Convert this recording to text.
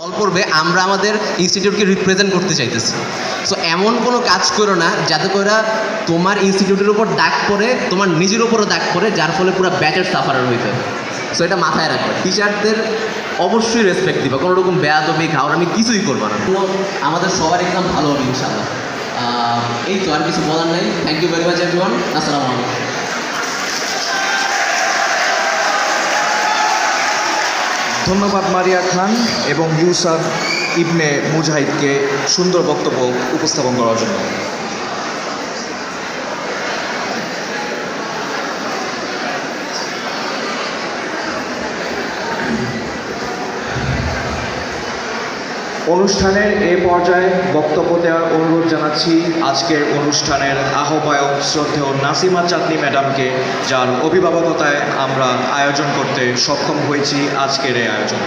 ফল পড়বে আমরা আমাদের ইনস্টিটিউটকে রিপ্রেজেন্ট করতে চাইতেছি। সো এমন কোনো কাজ করো না যাতে করে তোমার ইনস্টিটিউটের উপর দাগ পড়ে, তোমার নিজের উপরও দাগ পড়ে, যার ফলে পুরো ব্যাচের সাফারার হইতে। সো এটা মাথায় রাখবে, টিচারদের অবশ্যই রেসপেক্ট দিবা, কোনো রকম বেয়াদবি ঘাওড়ামি কিছুই করবা না। আমাদের সবার এক্সাম ভালো হবে ইনশাআল্লাহ। এই তো, আর কিছু বলার নাই। Thank you very much everyone. আসসালামু আলাইকুম। ধন্যবাদ মারিয়া খান এবং ইউসাফ ইবনে মুজাহিদকে সুন্দর বক্তব্য উপস্থাপন করার জন্য। অনুষ্ঠানের এই পর্যায়ে বক্তব্য দেওয়ার অনুরোধ জানাচ্ছি আজকের অনুষ্ঠানের আহ্বায়ক শ্রদ্ধেয় নাসিমা চাঁদনী ম্যাডামকে, যার অভিভাবকতায় আমরা আয়োজন করতে সক্ষম হয়েছি আজকের এই আয়োজন।